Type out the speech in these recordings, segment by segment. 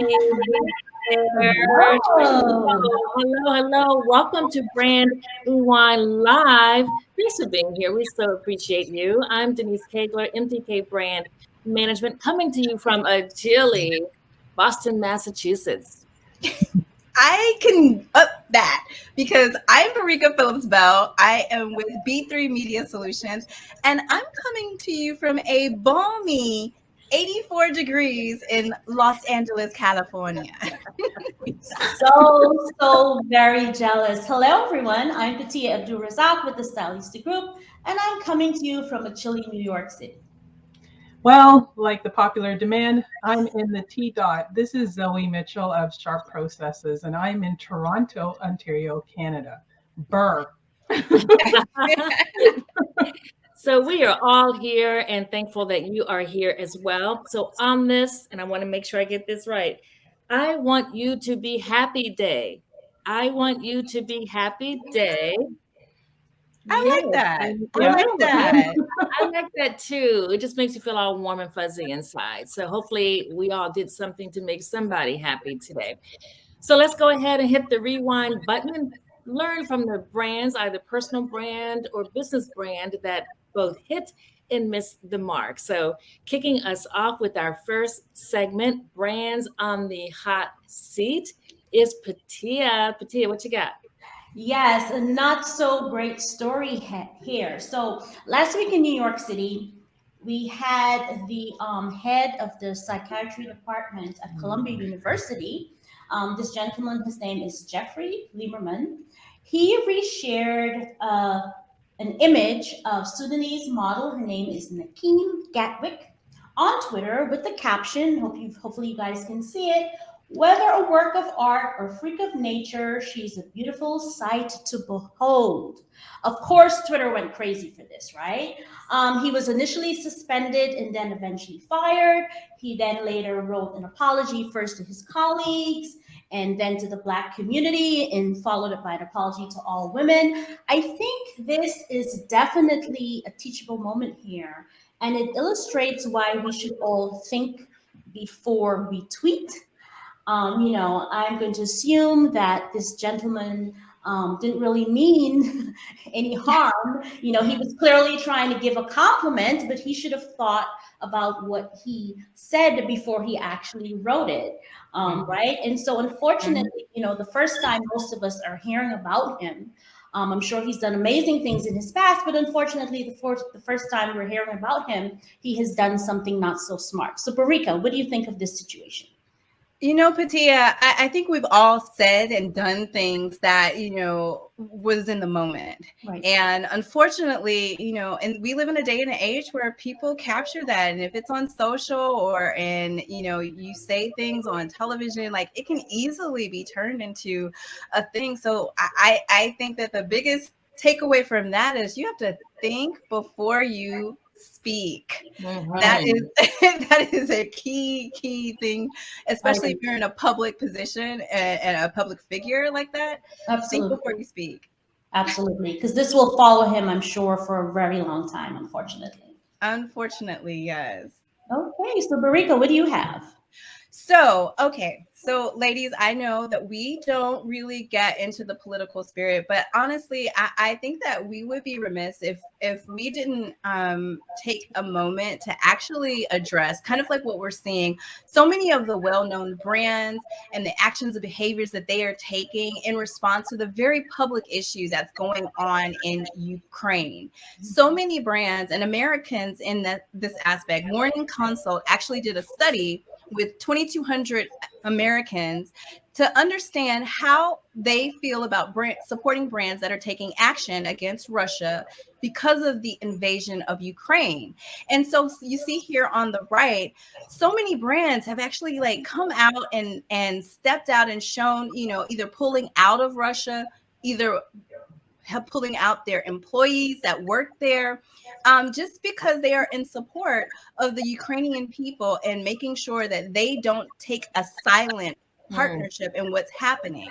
there. Hello. Hello. Welcome to Brand Rewind Live. Thanks for being here. We so appreciate you. I'm Denise Kaigler, MTK Brand Management, coming to you from a chilly Boston, Massachusetts. I can up that because I'm Barika Phillips Bell. I am with B3 Media Solutions, and I'm coming to you from a balmy 84 degrees in Los Angeles, California. So very jealous. Hello, everyone. I'm Petia Abdur-Razzaaq with the Stylista Group, and I'm coming to you from a chilly New York City. Well, like the popular demand, I'm in the T dot. This is Zoe Mitchell of Sharp Processes, and I'm in Toronto, Ontario, Canada. Burr. So we are all here and thankful that you are here as well. So on this, and I want to make sure I get this right, I want you to be happy day. I want you to be happy day. I Yes, like that. I I like know. that. I like that too. It just makes you feel all warm and fuzzy inside. So hopefully we all did something to make somebody happy today. So let's go ahead and hit the rewind button and learn from the brands, either personal brand or business brand, that both hit and miss the mark. So kicking us off with our first segment, Brands on the Hot Seat, is Petia. Petia, what you got? Yes, a not so great story here. So last week in New York City, we had the head of the psychiatry department at Columbia University. This gentleman, his name is Jeffrey Lieberman. He reshared an image of Sudanese model. Her name is Nakeem Gatwick on Twitter with the caption. Hopefully you guys can see it. Whether a work of art or freak of nature, she's a beautiful sight to behold. Of course, Twitter went crazy for this, right? He was initially suspended and then eventually fired. He then later wrote an apology first to his colleagues and then to the Black community, and followed it by an apology to all women. I think this is definitely a teachable moment here, and it illustrates why we should all think before we tweet. I'm going to assume that this gentleman didn't really mean any harm. He was clearly trying to give a compliment, but he should have thought about what he said before he actually wrote it, right? And so, unfortunately, the first time most of us are hearing about him, I'm sure he's done amazing things in his past, but unfortunately, the first time we're hearing about him, he has done something not so smart. So, Barika, what do you think of this situation? Petia, I think we've all said and done things that, was in the moment. Right. And unfortunately, and we live in a day and an age where people capture that. And if it's on social or you say things on television, like it can easily be turned into a thing. So I think that the biggest takeaway from that is you have to think before you speak. Mhm. That is a key thing, especially if you're in a public position and a public figure like that. Absolutely. Think before you speak. Absolutely, because this will follow him, I'm sure, for a very long time, unfortunately. Unfortunately, yes. Okay, so Barika, what do you have? So, ladies, I know that we don't really get into the political spirit, but honestly, I think that we would be remiss if we didn't take a moment to actually address kind of like what we're seeing. So many of the well-known brands and the actions and behaviors that they are taking in response to the very public issue that's going on in Ukraine. So many brands and Americans in this aspect. Morning Consult actually did a study with 2,200 Americans to understand how they feel about supporting brands that are taking action against Russia because of the invasion of Ukraine. And so you see here on the right, so many brands have actually come out and stepped out and shown, either pulling out of Russia, either pulling out their employees that work there, just because they are in support of the Ukrainian people and making sure that they don't take a silent partnership in what's happening.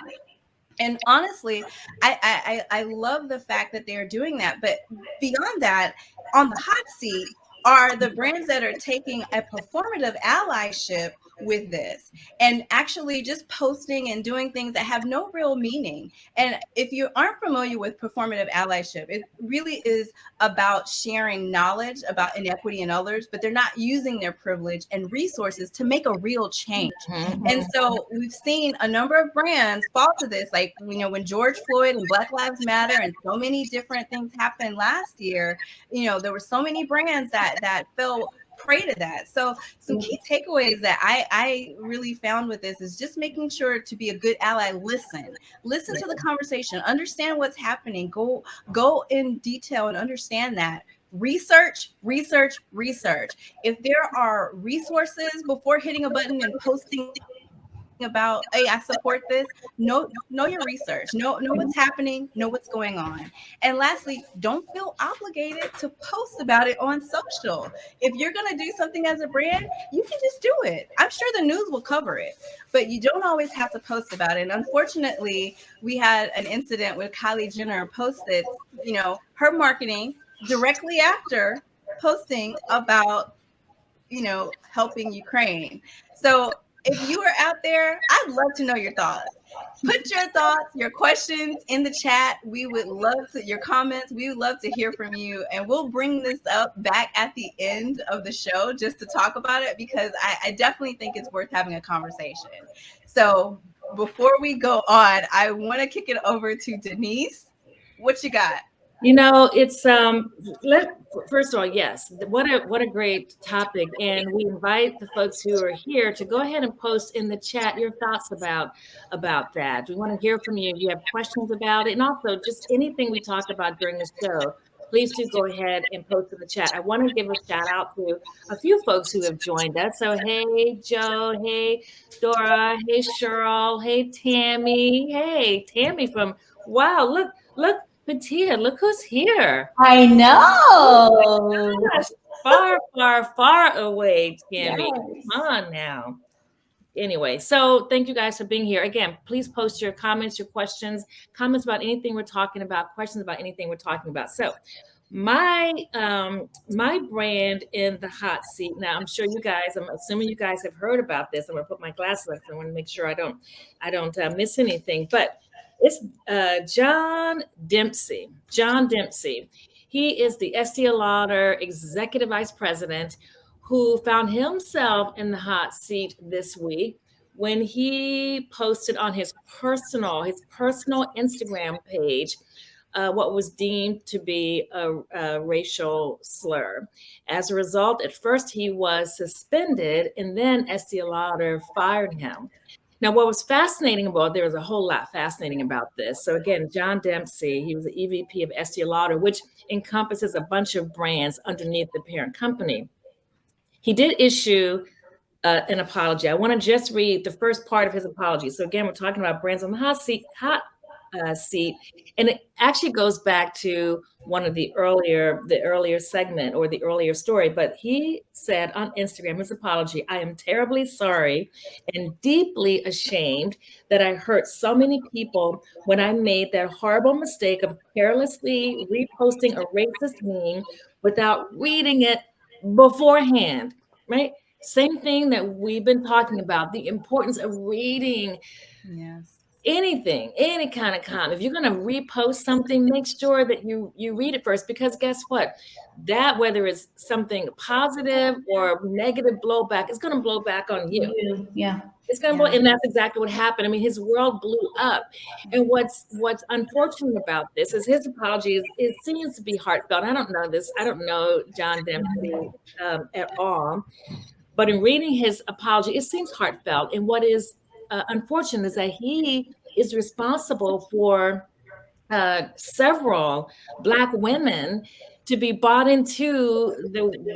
And honestly, I love the fact that they're doing that. But beyond that, on the hot seat are the brands that are taking a performative allyship with this and actually just posting and doing things that have no real meaning. And if you aren't familiar with performative allyship, it really is about sharing knowledge about inequity in others, but they're not using their privilege and resources to make a real change. And so we've seen a number of brands fall to this, like, you know, when George Floyd and Black Lives Matter and so many different things happened last year, you know, there were so many brands that fell prey to that. So some key takeaways that I really found with this is just making sure to be a good ally. Listen to the conversation, understand what's happening, go in detail and understand that. Research. If there are resources before hitting a button and posting about, hey, I support this, know your research, know what's happening, know what's going on. And lastly, don't feel obligated to post about it on social. If you're going to do something as a brand, you can just do it. I'm sure the news will cover it, but you don't always have to post about it. And unfortunately, we had an incident with Kylie Jenner posted, you know, her marketing directly after posting about, you know, helping Ukraine. So if you are out there, I'd love to know your thoughts. Put your thoughts, your questions in the chat. We would love to, your comments. We would love to hear from you. And we'll bring this up back at the end of the show just to talk about it, because I definitely think it's worth having a conversation. So before we go on, I want to kick it over to Denise. What you got? You know, it's first of all, yes, what a great topic, and we invite the folks who are here to go ahead and post in the chat your thoughts about that. We want to hear from you if you have questions about it, and also just anything we talk about during the show. Please do go ahead and post in the chat. I want to give a shout out to a few folks who have joined us. So, hey, Joe, hey, Dora, hey, Cheryl, hey, Tammy, hey, Tammy from, wow, look. Petia, look who's here. I know. Oh far away, Tammy. Yes. Come on now. Anyway, so thank you guys for being here. Again, please post your comments, your questions, comments about anything we're talking about, questions about anything we're talking about. So my brand in the hot seat. Now, I'm sure you guys, I'm assuming you guys have heard about this. I'm gonna put my glasses on because I want to make sure I don't miss anything. But it's John Dempsey. John Dempsey. He is the Estee Lauder Executive Vice President who found himself in the hot seat this week when he posted on his personal Instagram page what was deemed to be a racial slur. As a result, at first he was suspended, and then Estee Lauder fired him. Now, what was fascinating about, there was a whole lot fascinating about this. So again, John Dempsey, he was the EVP of Estee Lauder, which encompasses a bunch of brands underneath the parent company. He did issue an apology. I want to just read the first part of his apology. So again, we're talking about brands on the hot seat, and it actually goes back to one of the earlier segment or the earlier story. But he said on Instagram, his apology: "I am terribly sorry and deeply ashamed that I hurt so many people when I made that horrible mistake of carelessly reposting a racist meme without reading it beforehand." Right? Same thing that we've been talking about, the importance of reading. Yes. Anything, any kind of comment. If you're going to repost something, make sure that you read it first, because guess what? That, whether it's something positive or negative blowback, it's going to blow back on you. Yeah. It's going to blow, and that's exactly what happened. I mean, his world blew up. And what's unfortunate about this is his apology it seems to be heartfelt. I don't know this. I don't know John Dempsey at all. But in reading his apology, it seems heartfelt. And what is unfortunate is that he is responsible for several Black women to be bought into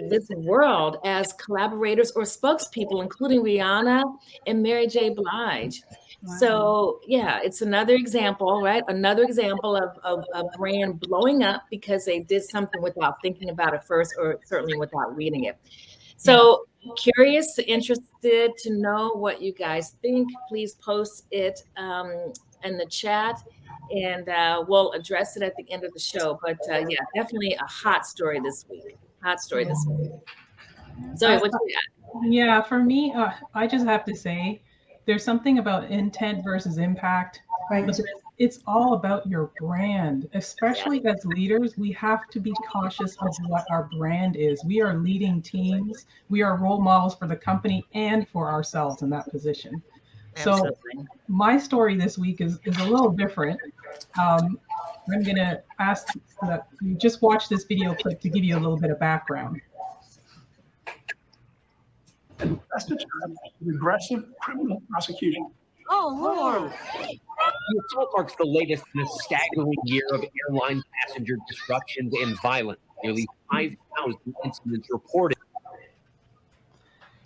this world as collaborators or spokespeople, including Rihanna and Mary J. Blige. Wow. So yeah, it's another example, right? Another example of a brand blowing up because they did something without thinking about it first, or certainly without reading it. So curious, interested to know what you guys think. Please post it in the chat, and we'll address it at the end of the show. But yeah, definitely a hot story this week. Hot story this week. Zoe, what you got? Yeah, for me, I just have to say there's something about intent versus impact, Right. but it's all about your brand. Especially as leaders, we have to be cautious of what our brand is. We are leading teams, we are role models for the company and for ourselves in that position. So Absolutely. my story this week is a little different. Um, I'm going to ask that you just watch this video clip to give you a little bit of background. And that's the term regressive criminal prosecution. Oh, Lord. The assault marks the latest in a staggering year of airline passenger disruptions and violence. Nearly 5,000 incidents reported.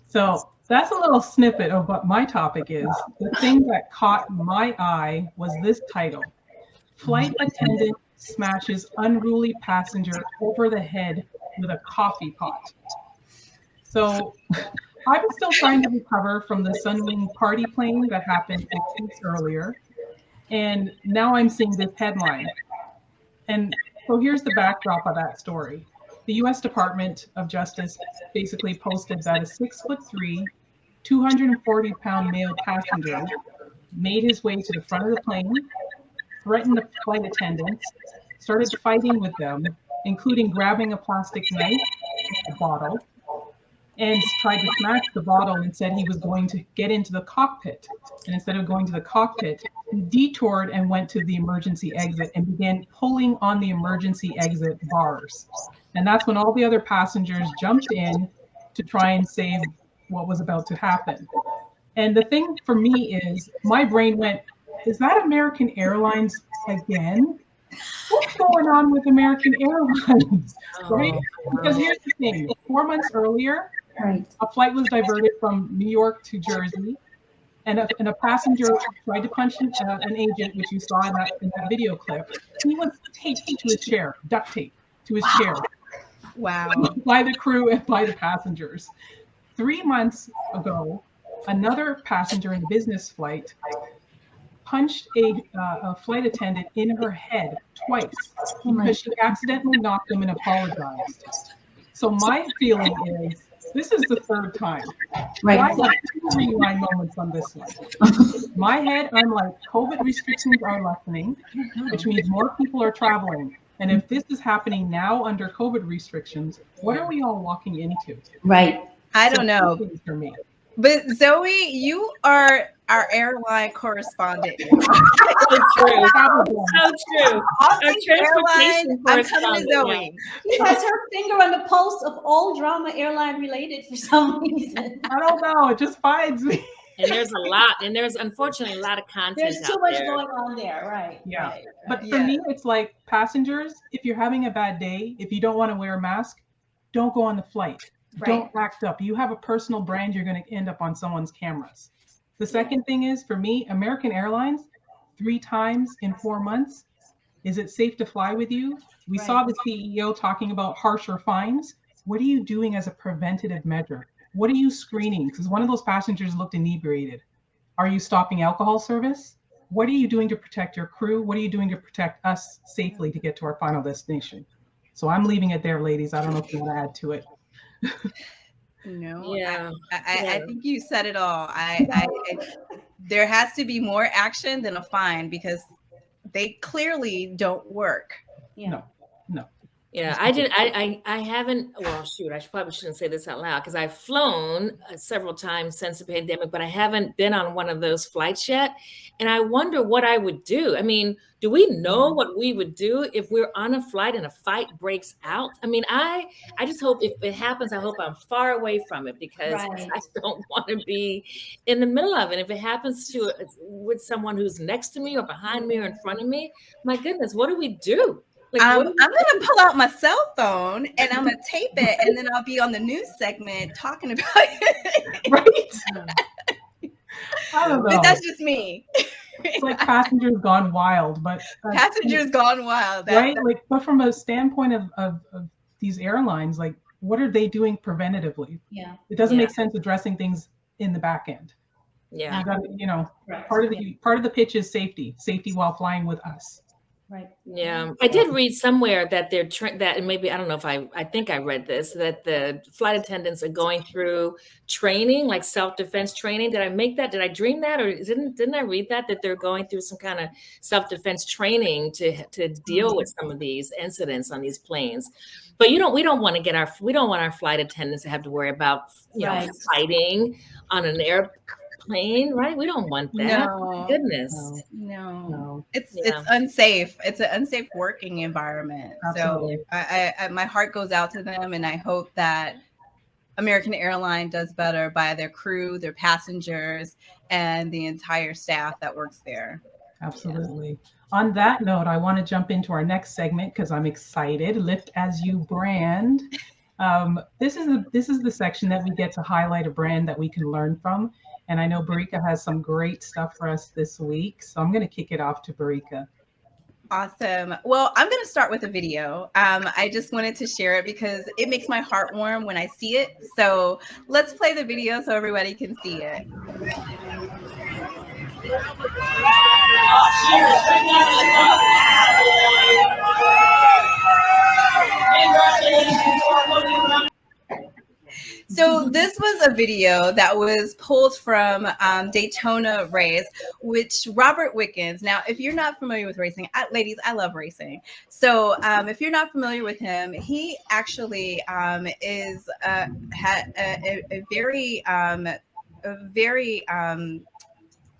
So that's a little snippet of what my topic is. The thing that caught my eye was this title: Flight Attendant Smashes Unruly Passenger Over the Head with a Coffee Pot. So I was still trying to recover from the Sunwing party plane that happened 6 weeks earlier. And now I'm seeing this headline. And so here's the backdrop of that story. The US Department of Justice basically posted that a 6'3", 240-pound male passenger made his way to the front of the plane, threatened the flight attendants, started fighting with them, including grabbing a plastic knife, a bottle, and tried to smash the bottle and said he was going to get into the cockpit. And instead of going to the cockpit, he detoured and went to the emergency exit and began pulling on the emergency exit bars. And that's when all the other passengers jumped in to try and save what was about to happen. And the thing for me is, my brain went, is that American Airlines again? What's going on with American Airlines? Right? Because here's the thing, 4 months earlier, a flight was diverted from New York to Jersey, and a passenger tried to punch an agent, which you saw in that video clip. He was taped to his chair, duct tape to his chair. Wow. By the crew and by the passengers. 3 months ago, another passenger in a business flight punched a flight attendant in her head twice because she accidentally knocked him and apologized. So my feeling is, this is the third time. Right. I have two rewind moments on this one. My head, I'm like, COVID restrictions are lessening, which means more people are traveling. And if this is happening now under COVID restrictions, what are we all walking into? Right. I don't know. For me. But Zoe, you are our airline correspondent. So true. So true. All Our things transportation airline, I'm coming to correspondent, Zoe. She has her finger on the pulse of all drama airline related for some reason. I don't know. It just finds me. And there's a lot, and there's unfortunately a lot of content There's too out much there. going on there, right? Yeah. Right. But for Yeah. me, it's like, passengers, if you're having a bad day, if you don't want to wear a mask, don't go on the flight. Right. Don't act up. You have a personal brand, you're going to end up on someone's cameras. The second thing is, for me, American Airlines, 3 times in 4 months. Is it safe to fly with you? We saw the CEO talking about harsher fines. What are you doing as a preventative measure? What are you screening? Because one of those passengers looked inebriated. Are you stopping alcohol service? What are you doing to protect your crew? What are you doing to protect us safely to get to our final destination? So I'm leaving it there, ladies. I don't know if you want to add to it. No, Yeah. I think you said it all. There has to be more action than a fine because they clearly don't work. Yeah. No. Yeah, I haven't, well, shoot, I probably shouldn't say this out loud because I've flown several times since the pandemic, but I haven't been on one of those flights yet. And I wonder what I would do. I mean, do we know what we would do if we're on a flight and a fight breaks out? I mean, I just hope if it happens, I hope I'm far away from it because Right. I don't want to be in the middle of it. If it happens to with someone who's next to me or behind me or in front of me, my goodness, what do we do? Like, I'm what do we going to pull out my cell phone and I'm going to tape it, and then I'll be on the news segment talking about it. Right? I don't know. But that's just me. It's like Passengers Gone Wild, but Passengers Gone Wild. right? Like, but from a standpoint of these airlines, like, what are they doing preventatively? Yeah. It doesn't Yeah. make sense addressing things in the back end. Yeah. You got, Right. part of the pitch is safety while flying with us. Right. Yeah, I did read somewhere that that maybe I don't know if I think I read this, that the flight attendants are going through training, like self-defense training. Did I make that? Did I dream that, or didn't I read that they're going through some kind of self-defense training to deal with some of these incidents on these planes? But we don't want our flight attendants to have to worry about Right. fighting on an airplane, right? We don't want that. No. Goodness. No. It's Yeah. unsafe. It's an unsafe working environment. Absolutely. So I my heart goes out to them, and I hope that American Airlines does better by their crew, their passengers, and the entire staff that works there. Absolutely. On that note, I want to jump into our next segment because I'm excited. Lift as you brand. This is the section that we get to highlight a brand that we can learn from. And I know Barika has some great stuff for us this week. So I'm going to kick it off to Barika. Awesome. Well, I'm going to start with a video. I just wanted to share it because it makes my heart warm when I see it. So let's play the video so everybody can see it. So this was a video that was pulled from Daytona race, which Robert Wickens. Now, if you're not familiar with racing, ladies, I love racing. So if you're not familiar with him, he actually had a very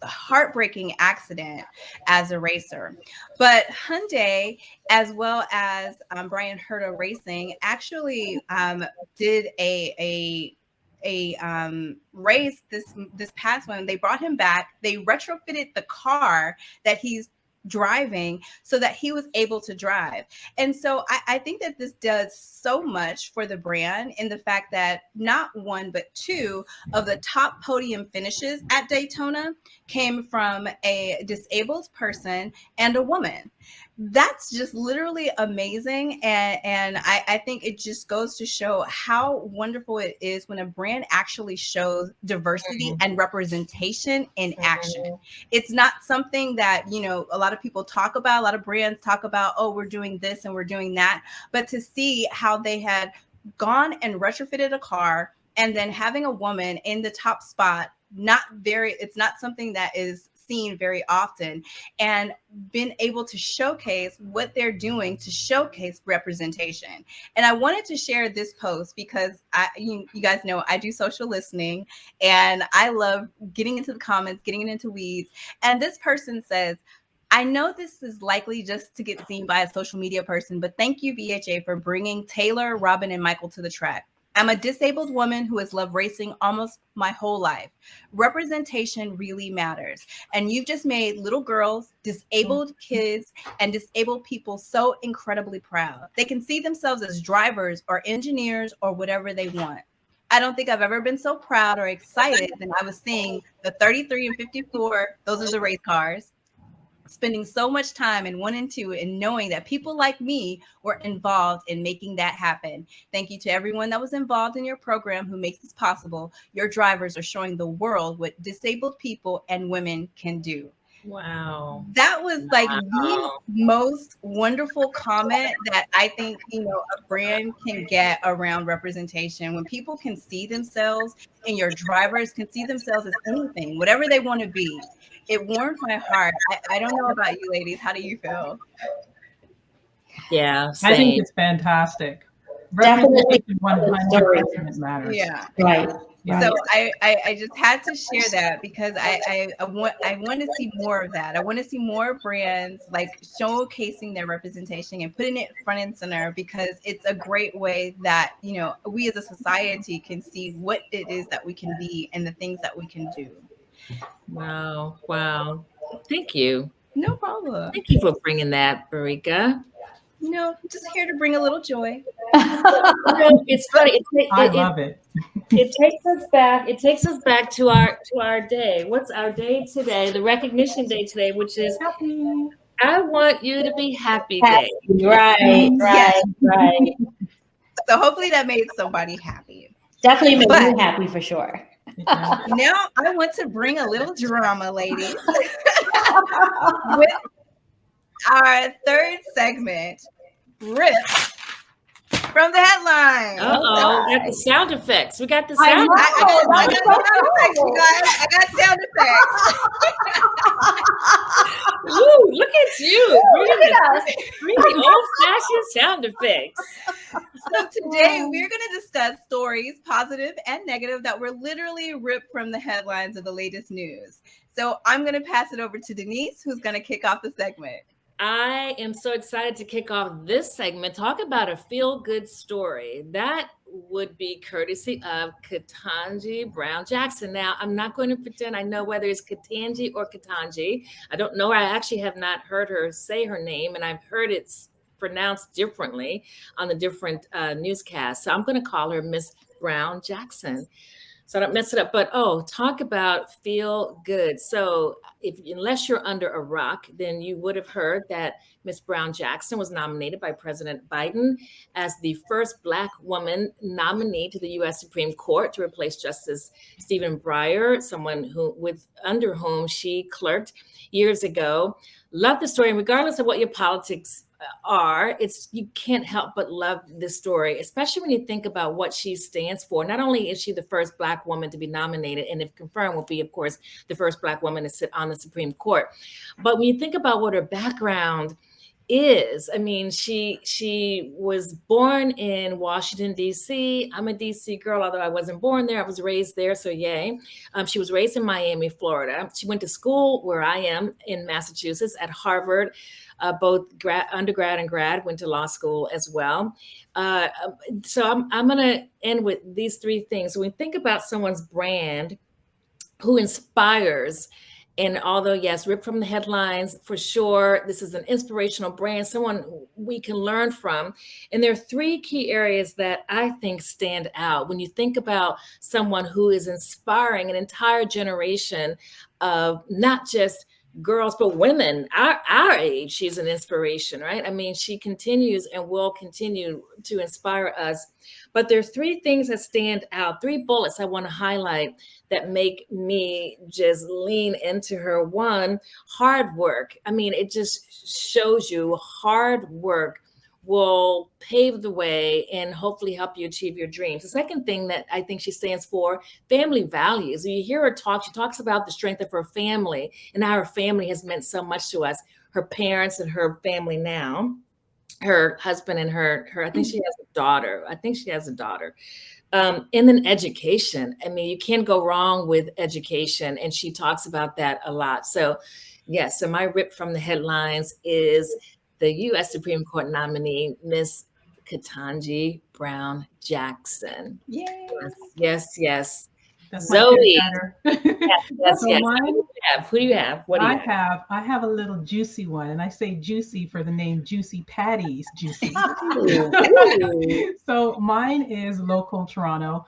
heartbreaking accident as a racer. But Hyundai, as well as Brian Huerta Racing, actually did a race this past one. They brought him back. They retrofitted the car that he's driving so that he was able to drive. And so I think that this does so much for the brand in the fact that not one, but two of the top podium finishes at Daytona came from a disabled person and a woman. That's just literally amazing. And I think it just goes to show how wonderful it is when a brand actually shows diversity and representation in action. It's not something that, a lot of people talk about, a lot of brands talk about, oh, we're doing this and we're doing that. But to see how they had gone and retrofitted a car and then having a woman in the top spot, it's not something that is seen very often, and been able to showcase what they're doing to showcase representation. And I wanted to share this post because you guys know I do social listening and I love getting into the comments, getting into weeds. And this person says, I know this is likely just to get seen by a social media person, but thank you, BHA, for bringing Taylor, Robin, and Michael to the track. I'm a disabled woman who has loved racing almost my whole life. Representation really matters. And you've just made little girls, disabled kids, and disabled people so incredibly proud. They can see themselves as drivers or engineers or whatever they want. I don't think I've ever been so proud or excited than I was seeing the 33 and 54, those are the race cars, spending so much time in 1 and 2 and knowing that people like me were involved in making that happen. Thank you to everyone that was involved in your program who makes this possible. Your drivers are showing the world what disabled people and women can do. Wow. That was like the most wonderful comment that I think, a brand can get around representation. When people can see themselves and your drivers can see themselves as anything, whatever they want to be. It warmed my heart. I don't know about you ladies. How do you feel? Yeah, same. I think it's fantastic. Definitely. 100% matters. Yeah. Right. So I just had to share that because I want to see more of that. I want to see more brands like showcasing their representation and putting it front and center, because it's a great way that, we as a society can see what it is that we can be and the things that we can do. Wow. Thank you. No problem. Thank you for bringing that, Barika. Just here to bring a little joy. It's funny. I love it. It takes us back to our day. What's our day today? The recognition day today, which is Happy. I want you to be happy day. Right. So hopefully that made somebody happy. Definitely made me happy for sure. Now I want to bring a little drama, ladies. Our third segment, rips from the headlines. Uh-oh, we got the sound effects. We got the I sound know. effects. I got sound effects, you guys. I got sound effects. Ooh, look at you. Look at us. Bring the old-fashioned sound effects. So today we're going to discuss stories, positive and negative, that were literally ripped from the headlines of the latest news. So I'm going to pass it over to Denise, who's going to kick off the segment. I am so excited to kick off this segment. Talk about a feel-good story. That would be courtesy of Ketanji Brown Jackson. Now, I'm not going to pretend I know whether it's Ketanji or Ketanji. I don't know. I actually have not heard her say her name, and I've heard it's pronounced differently on the different newscasts. So I'm going to call her Miss Brown Jackson, so I don't mess it up. But talk about feel good. So unless you're under a rock, then you would have heard that Miss Brown Jackson was nominated by President Biden as the first Black woman nominee to the U.S. Supreme Court to replace Justice Stephen Breyer, someone under whom she clerked years ago. Love the story, and regardless of what your politics are, you can't help but love this story, especially when you think about what she stands for. Not only is she the first Black woman to be nominated, and if confirmed will be, of course, the first Black woman to sit on the Supreme Court, but when you think about what her background is, I mean, she was born in Washington, D.C. I'm a D.C. girl, although I wasn't born there. I was raised there, so yay. She was raised in Miami, Florida. She went to school where I am in Massachusetts at Harvard. Both undergrad and grad, went to law school as well. So I'm going to end with these three things. When we think about someone's brand who inspires, and although, yes, ripped from the headlines, for sure, this is an inspirational brand, someone we can learn from. And there are three key areas that I think stand out. When you think about someone who is inspiring an entire generation of not just girls, but women our age, she's an inspiration, right? I mean, she continues and will continue to inspire us. But there are three things that stand out, three bullets I want to highlight that make me just lean into her. One, hard work. I mean, it just shows you hard work will pave the way and hopefully help you achieve your dreams. The second thing that I think she stands for, family values. When you hear her talk, she talks about the strength of her family and how her family has meant so much to us, her parents and her family now, her husband and her I think she has a daughter. And then education. I mean, you can't go wrong with education. And she talks about that a lot. So yes, so my rip from the headlines is the U.S. Supreme Court nominee, Miss Ketanji Brown Jackson. Yay. Yes. That's Zoe. Yes. So mine, who do you have? What do you have? I have a little juicy one, and I say juicy for the name Juicy Patty's Juicy. So mine is local Toronto,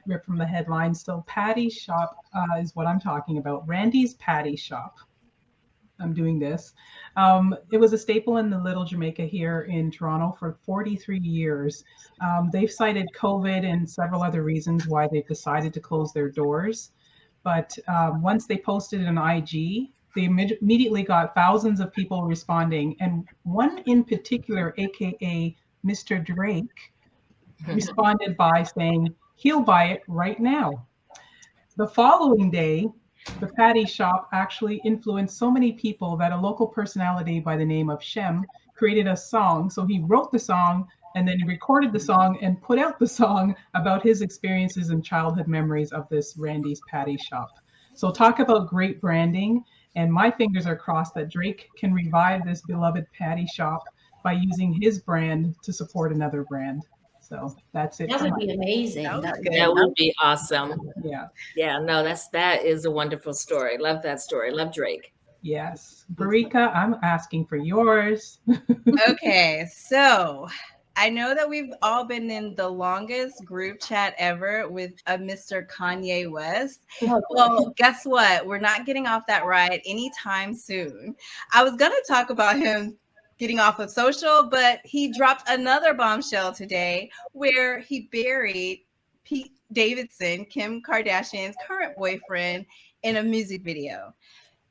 ripped from the headlines. So Patty Shop is what I'm talking about. Randy's Patty Shop. I'm doing this. It was a staple in the Little Jamaica here in Toronto for 43 years. They've cited COVID and several other reasons why they've decided to close their doors. But once they posted an IG, they immediately got thousands of people responding. And one in particular, AKA Mr. Drake, responded by saying, he'll buy it right now. The following day, the Patty Shop actually influenced so many people that a local personality by the name of Shem created a song. So he wrote the song and then he recorded the song and put out the song about his experiences and childhood memories of this Randy's Patty Shop. So talk about great branding. And my fingers are crossed that Drake can revive this beloved Patty Shop by using his brand to support another brand. So that's it. That would be amazing. That would be awesome. Yeah. No, that is a wonderful story. Love that story. Love Drake. Yes. Barika, I'm asking for yours. Okay, so I know that we've all been in the longest group chat ever with a Mr. Kanye West. Well, guess what? We're not getting off that ride anytime soon. I was going to talk about him getting off of social, but he dropped another bombshell today where he buried Pete Davidson, Kim Kardashian's current boyfriend, in a music video.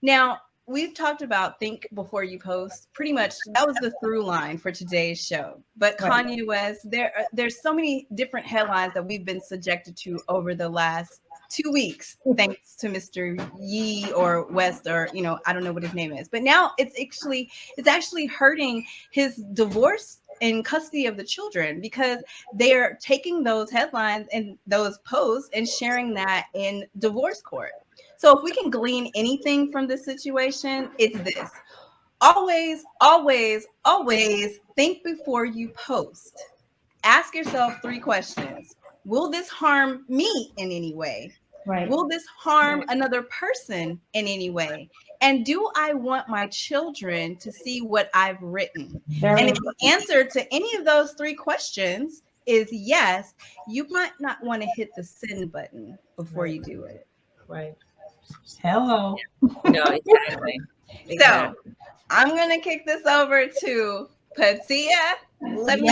Now, we've talked about think before you post. Pretty much that was the through line for today's show. But Kanye West, there's so many different headlines that we've been subjected to over the last 2 weeks, thanks to Mr. Yee or West, or I don't know what his name is. But now it's actually hurting his divorce and custody of the children, because they're taking those headlines and those posts and sharing that in divorce court. So if we can glean anything from this situation, it's this. Always, always, always think before you post. Ask yourself 3 questions. Will this harm me in any way? Right. Will this harm another person in any way? And do I want my children to see what I've written? And if the answer to any of those 3 questions is yes, you might not want to hit the send button before you do it. Right. Hello. No, exactly. So I'm going to kick this over to Petia. Let me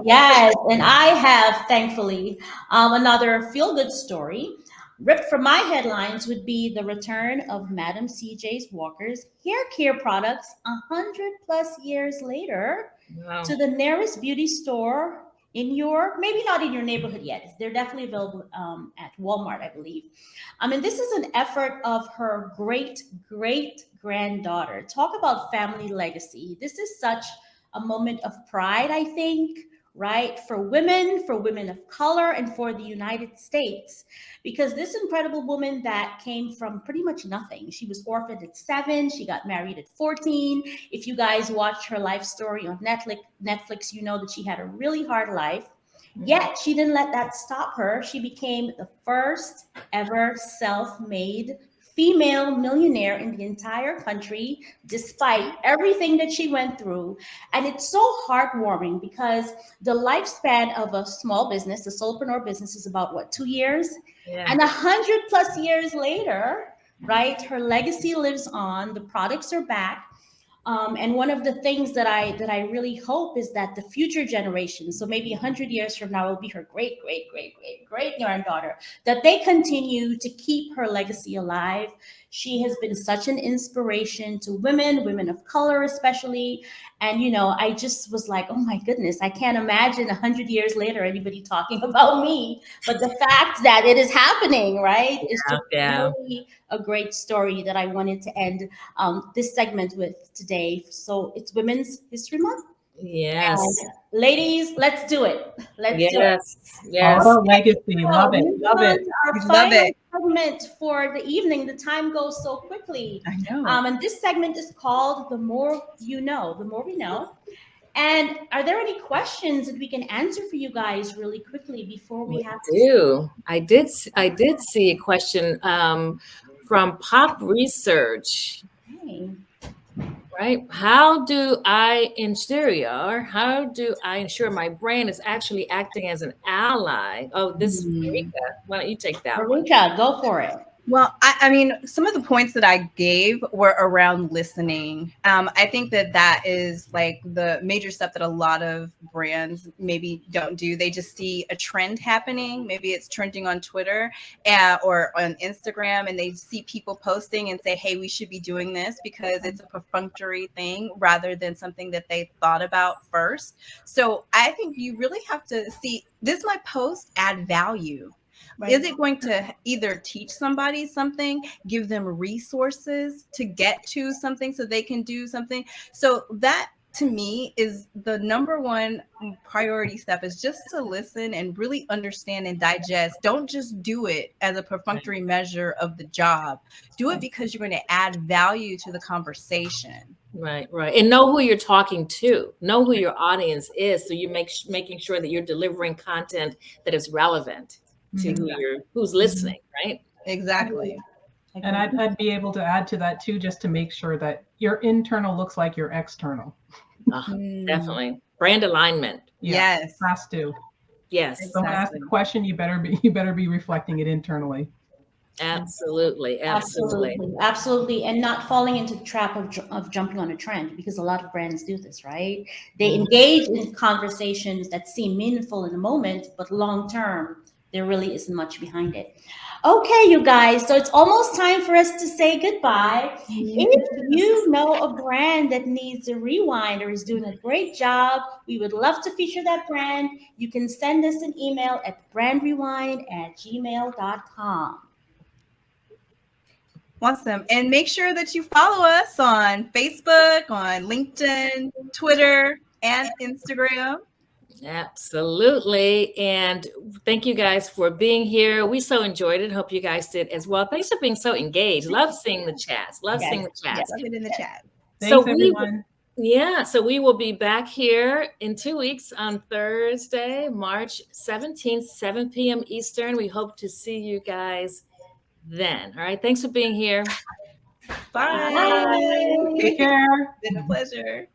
Yes. And I have, thankfully, another feel-good story. Ripped from my headlines would be the return of Madam CJ's Walker's hair care products 100+ years later to the nearest beauty store in your, maybe not in your neighborhood yet. They're definitely available at Walmart, I believe. I mean, this is an effort of her great-great-granddaughter. Talk about family legacy. This is such a moment of pride, I think, right? For women of color, and for the United States, because this incredible woman that came from pretty much nothing. She was orphaned at 7. She got married at 14. If you guys watched her life story on Netflix, you know that she had a really hard life. Yet she didn't let that stop her. She became the first ever self-made female millionaire in the entire country, despite everything that she went through. And it's so heartwarming, because the lifespan of a small business, a solopreneur business, is about 2 years? Yeah. And 100+ years later, right, her legacy lives on. The products are back. And one of the things that I really hope is that the future generations, so maybe 100 years from now, will be her great-great-great-great-great-granddaughter, that they continue to keep her legacy alive. She has been such an inspiration to women of color especially. And, I just was like, oh my goodness, I can't imagine 100 years later anybody talking about me. But the fact that it is happening, right, is just really a great story that I wanted to end this segment with today. So it's Women's History Month. Yes. And ladies, let's do it. Let's do it. Yes. Our legacy. Love it. Love it. Our final segment for the evening. The time goes so quickly. I know. And this segment is called The More You Know, The More We Know. And are there any questions that we can answer for you guys really quickly before we have to? I did see a question from Pop Research. Okay. Right. How do I ensure my brand is actually acting as an ally? Oh, this is Barika. Why don't you take that? Barika, go for it. Well, I mean, some of the points that I gave were around listening. I think that is like the major step that a lot of brands maybe don't do. They just see a trend happening. Maybe it's trending on Twitter or on Instagram, and they see people posting and say, hey, we should be doing this because it's a perfunctory thing rather than something that they thought about first. So I think you really have to see, does my post add value? Right. Is it going to either teach somebody something, give them resources to get to something so they can do something? So that, to me, is the number one priority step, is just to listen and really understand and digest. Don't just do it as a perfunctory measure of the job. Do it because you're going to add value to the conversation. Right. And know who you're talking to. Know who your audience is, so you're making sure that you're delivering content that is relevant to who's listening, right? Exactly. And I'd be able to add to that too, just to make sure that your internal looks like your external. Definitely. Brand alignment. Yes. Has to. Yes. If someone asks a question, you better be reflecting it internally. Absolutely. And not falling into the trap of jumping on a trend, because a lot of brands do this, right? They engage in conversations that seem meaningful in the moment, but long term, there really isn't much behind it. Okay, you guys, so it's almost time for us to say goodbye. If you know a brand that needs a rewind or is doing a great job, we would love to feature that brand. You can send us an email at brandrewind@gmail.com. Awesome. And make sure that you follow us on Facebook, on LinkedIn, Twitter, and Instagram. Absolutely. And thank you guys for being here. We so enjoyed it. Hope you guys did as well. Thanks for being so engaged. Love seeing the chats. Love seeing the chats. Love it in the chat. Thanks, everyone. So we will be back here in 2 weeks on Thursday, March 17th, 7 p.m. Eastern. We hope to see you guys then. All right. Thanks for being here. Bye. Take care. It's been a pleasure.